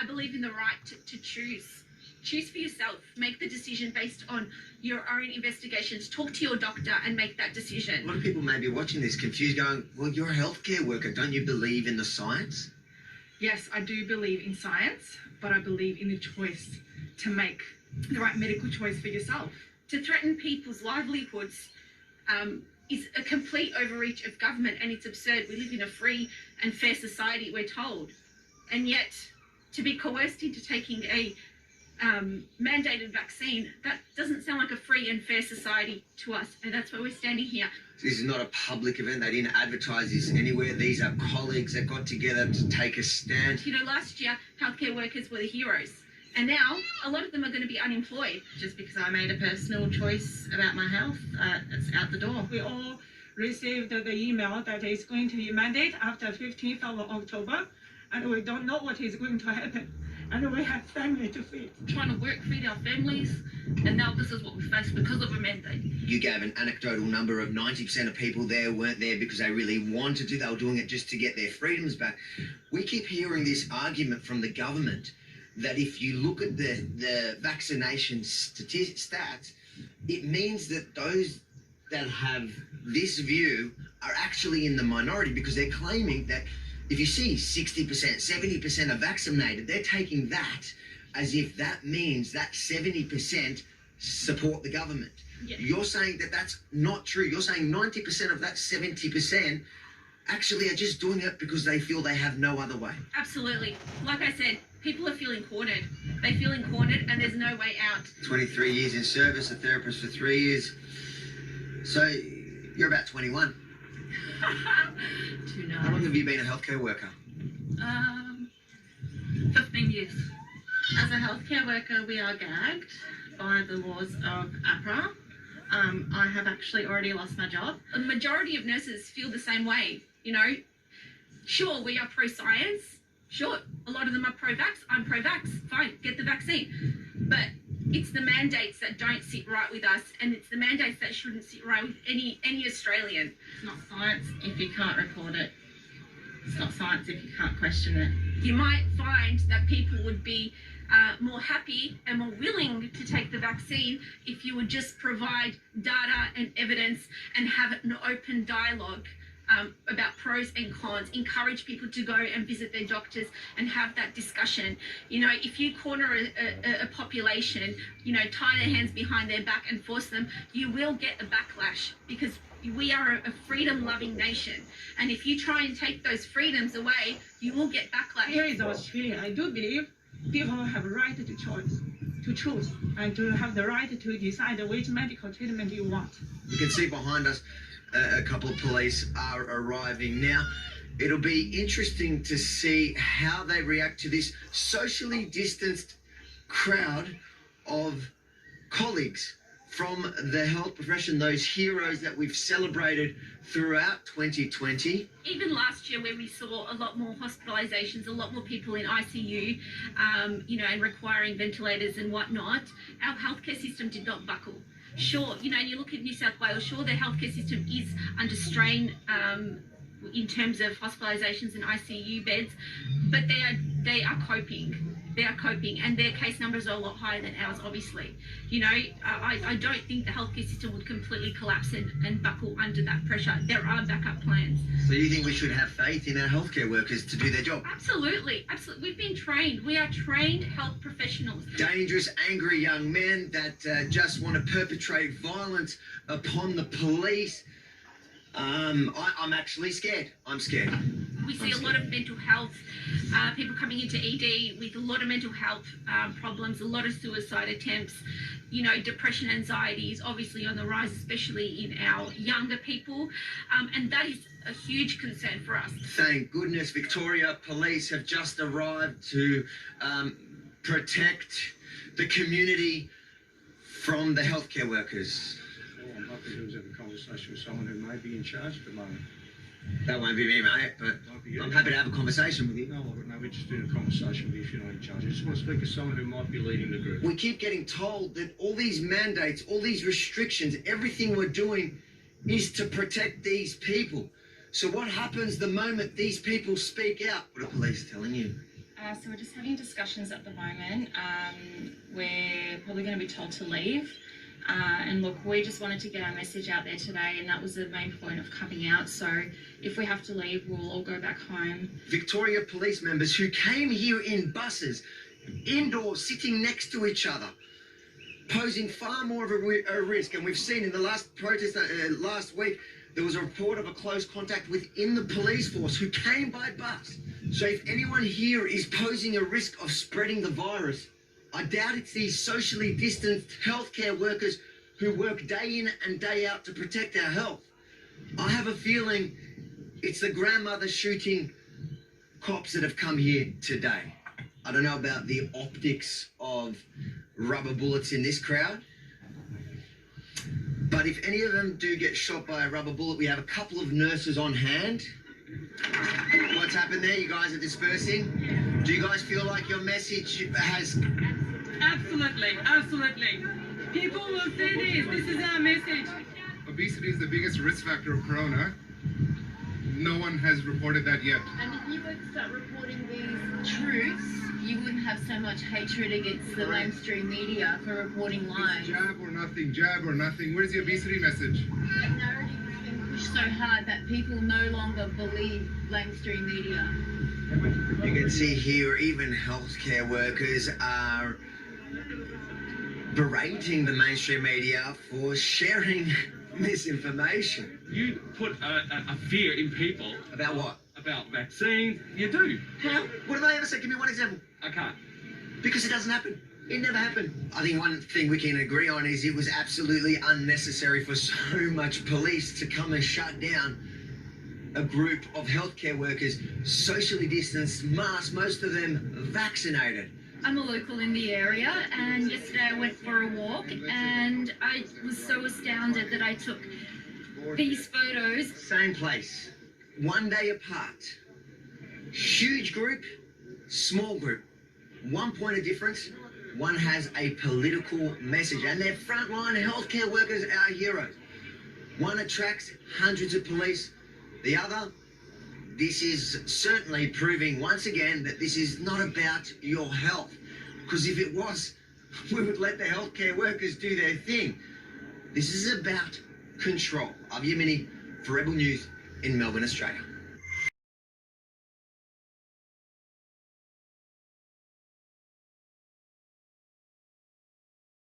I believe in the right to choose. Choose for yourself. Make the decision based on your own investigations. Talk to your doctor and make that decision. A lot of people may be watching this confused going, well, you're a healthcare worker. Don't you believe in the science? Yes, I do believe in science, but I believe in the choice to make the right medical choice for yourself. To threaten people's livelihoods is a complete overreach of government, and it's absurd. We live in a free and fair society, we're told. And yet, to be coerced into taking a mandated vaccine, that doesn't sound like a free and fair society to us, and that's why we're standing here. This is not a public event. They didn't advertise this anywhere. These are colleagues that got together to take a stand. You know, last year, healthcare workers were the heroes, and now a lot of them are going to be unemployed. Just because I made a personal choice about my health, it's out the door. We all received the email that it's going to be mandate after 15th of October, and we don't know what is going to happen. And we have family to feed. Trying to work, feed our families, and now this is what we face because of a mandate. You gave an anecdotal number of 90% of people there weren't there because they really wanted to. They were doing it just to get their freedoms back. We keep hearing this argument from the government that if you look at the vaccination stats, it means that those that have this view are actually in the minority, because they're claiming that if you see 60%, 70% are vaccinated, they're taking that as if that means that 70% support the government. Yeah. You're saying that that's not true. You're saying 90% of that 70% actually are just doing it because they feel they have no other way. Absolutely. Like I said, people are feeling cornered. They're feeling cornered, and there's no way out. 23 years in service, a therapist for 3 years. So you're about 21. Too nice. How long have you been a healthcare worker? 15 years. As a healthcare worker, we are gagged by the laws of APRA. I have actually already lost my job. The majority of nurses feel the same way, you know. Sure, we are pro-science. Sure, a lot of them are pro-vax. I'm pro-vax. Fine, get the vaccine. But it's the mandates that don't sit right with us, and it's the mandates that shouldn't sit right with any Australian. It's not science if you can't report it. It's not science if you can't question it. You might find that people would be more happy and more willing to take the vaccine if you would just provide data and evidence and have an open dialogue about pros and cons, encourage people to go and visit their doctors and have that discussion. You know, if you corner a population, you know, tie their hands behind their back and force them, you will get a backlash, because we are a freedom-loving nation. And if you try and take those freedoms away, you will get backlash. Here is Australia. I do believe people have a right to choose, and to have the right to decide which medical treatment you want. You can see behind us a couple of police are arriving now. It'll be interesting to see how they react to this socially distanced crowd of colleagues from the health profession, those heroes that we've celebrated throughout 2020. Even last year, where we saw a lot more hospitalizations, a lot more people in ICU, you know, and requiring ventilators and whatnot, our healthcare system did not buckle. Sure, you know, you look at New South Wales, sure, their healthcare system is under strain in terms of hospitalizations and ICU beds, but they are coping. They are coping, and their case numbers are a lot higher than ours, obviously. You know, I don't think the healthcare system would completely collapse and buckle under that pressure. There are backup plans. So you think we should have faith in our healthcare workers to do their job? Absolutely, absolutely. We've been trained. We are trained health professionals. Dangerous, angry young men that just want to perpetrate violence upon the police. I'm actually scared. I'm scared. We see a lot of mental health, people coming into ED with a lot of mental health problems, a lot of suicide attempts. You know, depression, anxiety is obviously on the rise, especially in our younger people, and that is a huge concern for us. Thank goodness Victoria Police have just arrived to protect the community from the healthcare workers. I'm happy to have a conversation with someone who may be in charge at the moment. That won't be me, mate, but I'm happy to have a conversation with you. No, I've got no interest in a conversation with you if you're not in charge. I just want to speak to someone who might be leading the group. We keep getting told that all these mandates, all these restrictions, everything we're doing is to protect these people. So what happens the moment these people speak out? What are police telling you? So we're just having discussions at the moment. We're probably going to be told to leave. And look, we just wanted to get our message out there today, and that was the main point of coming out. So if we have to leave, we'll all go back home. Victoria police members who came here in buses, indoors, sitting next to each other, posing far more of a risk. And we've seen in the last protest last week, there was a report of a close contact within the police force who came by bus. So if anyone here is posing a risk of spreading the virus, I doubt it's these socially distanced healthcare workers who work day in and day out to protect our health. I have a feeling it's the grandmother shooting cops that have come here today. I don't know about the optics of rubber bullets in this crowd, but if any of them do get shot by a rubber bullet, we have a couple of nurses on hand. What's happened there? You guys are dispersing? Do you guys feel like your message has... Absolutely, absolutely. People will say this. This is our message. Obesity is the biggest risk factor of corona. No one has reported that yet. And if you would start reporting these truths, you wouldn't have so much hatred against the mainstream media for reporting lies. It's jab or nothing, jab or nothing. Where's the obesity message? That narrative has been pushed so hard that people no longer believe mainstream media. You can see here even healthcare workers are berating the mainstream media for sharing misinformation. You put a fear in people. About what? About vaccines. You do. How? What have I ever said? Give me one example. I can't. Because it doesn't happen. It never happened. I think one thing we can agree on is it was absolutely unnecessary for so much police to come and shut down a group of healthcare workers, socially distanced, masked, most of them vaccinated. I'm a local in the area, and yesterday I went for a walk, and I was so astounded that I took these photos. Same place, one day apart. Huge group, small group. One point of difference, one has a political message, and they're frontline healthcare workers, our heroes. One attracts hundreds of police, the other, this is certainly proving once again that this is not about your health. Because if it was, we would let the healthcare workers do their thing. This is about control. I'm Yemini for Rebel News in Melbourne, Australia.